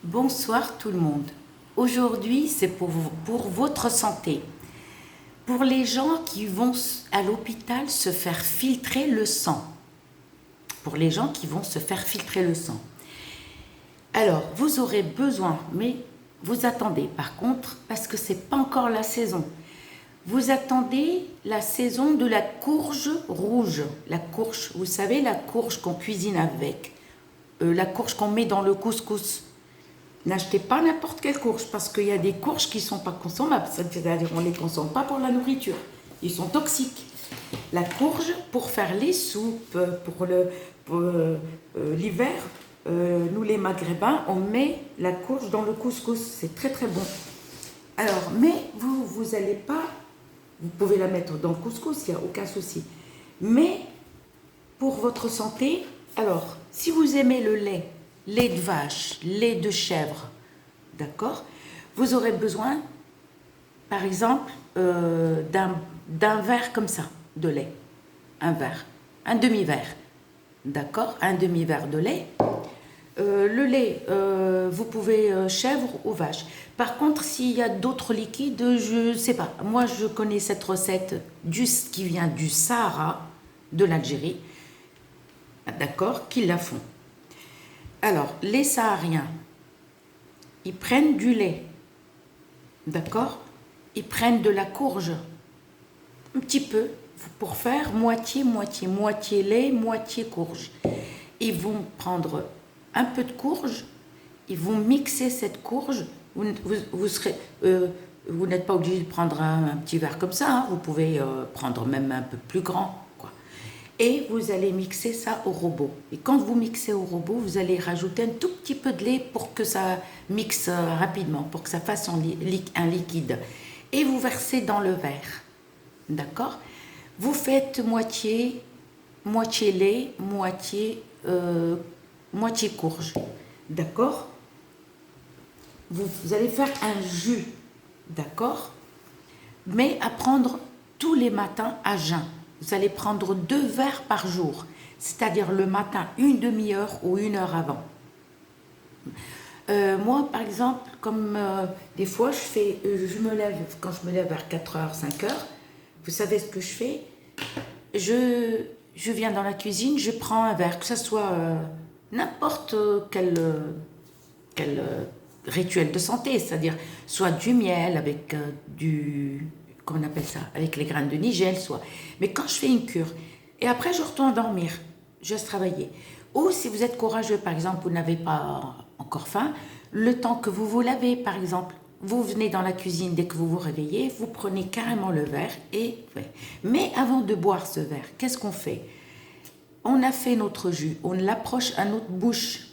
Bonsoir tout le monde. Aujourd'hui, c'est pour votre santé. Pour les gens qui vont à l'hôpital se faire filtrer le sang. Pour les gens qui vont se faire filtrer le sang. Alors, vous aurez besoin, mais vous attendez par contre, parce que c'est pas encore la saison. Vous attendez la saison de la courge rouge. La courge, vous savez, la courge qu'on cuisine avec. La courge qu'on met dans le couscous. N'achetez pas n'importe quelle courge parce qu'il y a des courges qui ne sont pas consommables. C'est-à-dire qu'on ne les consomme pas pour la nourriture. Ils sont toxiques. La courge, pour faire les soupes, pour l'hiver, nous les Maghrébins, on met la courge dans le couscous. C'est très très bon. Alors, mais vous n'allez pas, vous pouvez la mettre dans le couscous, il n'y a aucun souci. Mais pour votre santé, alors, si vous aimez le lait de vache, lait de chèvre, d'accord, vous aurez besoin, par exemple, d'un verre comme ça, de lait. Un verre, un demi-verre, d'accord, un demi-verre de lait. Le lait, vous pouvez chèvre ou vache. Par contre, s'il y a d'autres liquides, je ne sais pas. Moi, je connais cette recette qui vient du Sahara, de l'Algérie, d'accord, qui la font. Alors, les Sahariens, ils prennent du lait, d'accord? Ils prennent de la courge, un petit peu, pour faire moitié lait, moitié courge. Ils vont prendre un peu de courge, ils vont mixer cette courge. Vous n'êtes pas obligé de prendre un petit verre comme ça, hein. Vous pouvez prendre même un peu plus grand. Et vous allez mixer ça au robot. Et quand vous mixez au robot, vous allez rajouter un tout petit peu de lait pour que ça mixe rapidement, pour que ça fasse un liquide. Et vous versez dans le verre. D'accord? Vous faites moitié lait, moitié courge. D'accord? Vous allez faire un jus. D'accord? Mais à prendre tous les matins à jeun. Vous allez prendre 2 verres par jour, c'est-à-dire le matin, une demi-heure ou 1 heure avant. Moi, par exemple, comme des fois, je me lève, quand je me lève vers 4 heures, 5 heures, vous savez ce que je fais? Je viens dans la cuisine, je prends un verre, que ce soit n'importe quel rituel de santé, c'est-à-dire soit du miel avec comment on appelle ça, avec les graines de nigel, soit. Mais quand je fais une cure, et après je retourne dormir, je laisse travailler. Ou si vous êtes courageux, par exemple, vous n'avez pas encore faim, le temps que vous vous lavez, par exemple, vous venez dans la cuisine dès que vous vous réveillez, vous prenez carrément le verre et... Mais avant de boire ce verre, qu'est-ce qu'on fait? On a fait notre jus, on l'approche à notre bouche,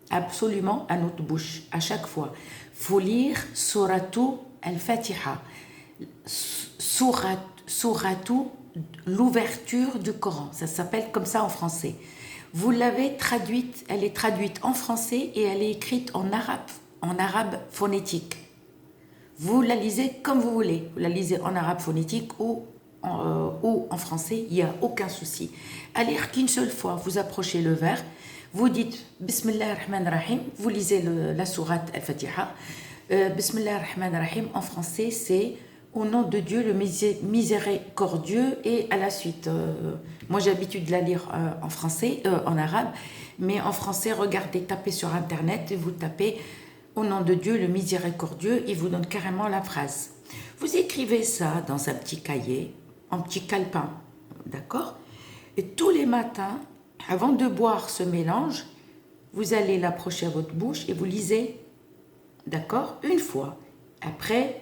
absolument à notre bouche, à chaque fois. Il faut lire Suratou al-Fatiha. Suratou, l'ouverture du Coran. Ça s'appelle comme ça en français. Vous l'avez traduite, elle est traduite en français et elle est écrite en arabe phonétique. Vous la lisez comme vous voulez. Vous la lisez en arabe phonétique ou en français, il n'y a aucun souci. À lire qu'une seule fois, vous approchez le verre, vous dites Bismillah ar-Rahman ar-Rahim, vous lisez la sourate al-Fatiha. Bismillah ar-Rahman ar-Rahim, en français, c'est au nom de Dieu, le miséricordieux, et à la suite. Moi, j'ai l'habitude de la lire en français, en arabe, mais en français, regardez, tapez sur Internet, et vous tapez au nom de Dieu, le miséricordieux, il vous donne carrément la phrase. Vous écrivez ça dans un petit cahier, un petit calepin, d'accord? Et tous les matins, avant de boire ce mélange, vous allez l'approcher à votre bouche et vous lisez, d'accord? Une fois. Après,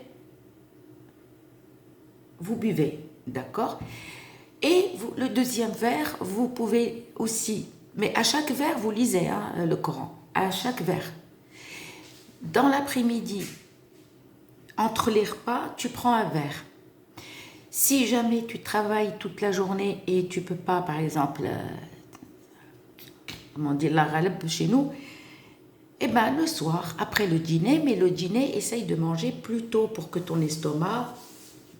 vous buvez, d'accord? Et le deuxième verre, vous pouvez aussi, mais à chaque verre, vous lisez le Coran, à chaque verre. Dans l'après-midi, entre les repas, tu prends un verre. Si jamais tu travailles toute la journée et tu peux pas, par exemple, comment dire, la ralab chez nous, eh bien le soir, après le dîner, mais le dîner, essaye de manger plus tôt pour que ton estomac,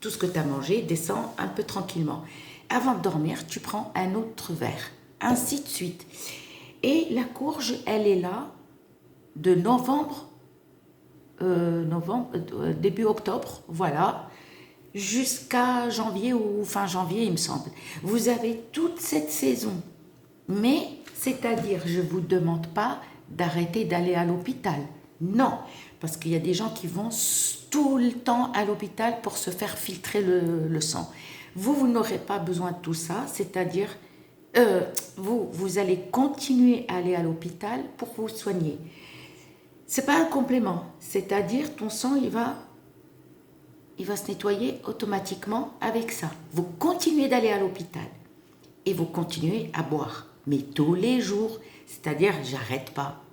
tout ce que tu as mangé, descend un peu tranquillement. Avant de dormir, tu prends un autre verre, ainsi de suite. Et la courge, elle est là de novembre, début octobre, voilà, jusqu'à janvier ou fin janvier, il me semble. Vous avez toute cette saison. Mais, c'est-à-dire, je ne vous demande pas d'arrêter d'aller à l'hôpital. Non, parce qu'il y a des gens qui vont tout le temps à l'hôpital pour se faire filtrer le sang. Vous n'aurez pas besoin de tout ça, c'est-à-dire, vous allez continuer à aller à l'hôpital pour vous soigner. C'est pas un complément, c'est-à-dire ton sang, il va se nettoyer automatiquement avec ça. Vous continuez d'aller à l'hôpital et vous continuez à boire, mais tous les jours, c'est-à-dire, j'arrête pas,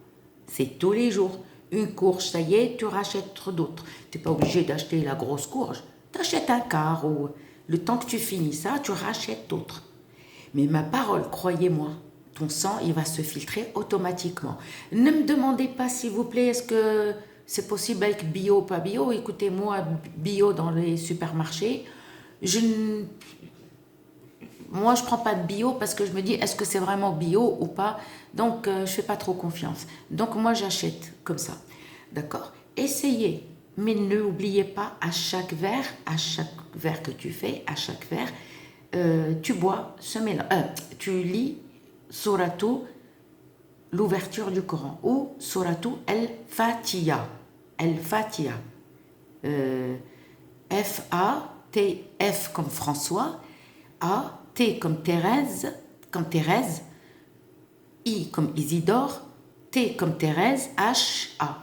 c'est tous les jours. Une courge, ça y est, tu rachètes d'autres. Tu n'es pas obligé d'acheter la grosse courge, tu achètes un quart ou le temps que tu finis ça, tu rachètes d'autres. Mais ma parole, croyez-moi, ton sang, il va se filtrer automatiquement. Ne me demandez pas, s'il vous plaît, est-ce que c'est possible avec bio ou pas bio. Écoutez, moi, bio dans les supermarchés, moi, je ne prends pas de bio parce que je me dis, est-ce que c'est vraiment bio ou pas? Donc, je ne fais pas trop confiance. Donc, moi, j'achète comme ça. D'accord? Essayez. Mais n'oubliez pas, à chaque verre que tu fais, à chaque verre, tu bois ce mélange. Tu lis Souratou, l'ouverture du Coran, ou Souratou El-Fatiha. El-Fatiha. F-A-T, F comme François, A, T comme Thérèse, I comme Isidore, T comme Thérèse, H, A.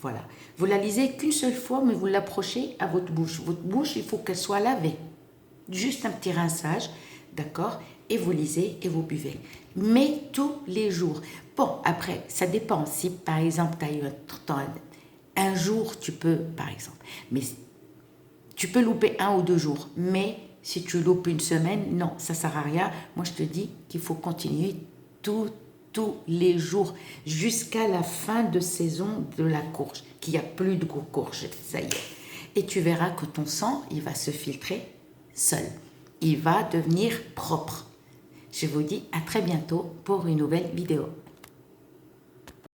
Voilà. Vous la lisez qu'une seule fois, mais vous l'approchez à votre bouche. Votre bouche, il faut qu'elle soit lavée. Juste un petit rinçage, d'accord? Et vous lisez et vous buvez. Mais tous les jours. Bon, après, ça dépend. Si, par exemple, tu as eu un jour, tu peux, par exemple. Mais tu peux louper 1 ou 2 jours. Mais si tu loupes une semaine, non, ça ne sert à rien. Moi, je te dis qu'il faut continuer tous les jours jusqu'à la fin de saison de la courge, qu'il n'y a plus de courge, ça y est. Et tu verras que ton sang, il va se filtrer seul. Il va devenir propre. Je vous dis à très bientôt pour une nouvelle vidéo.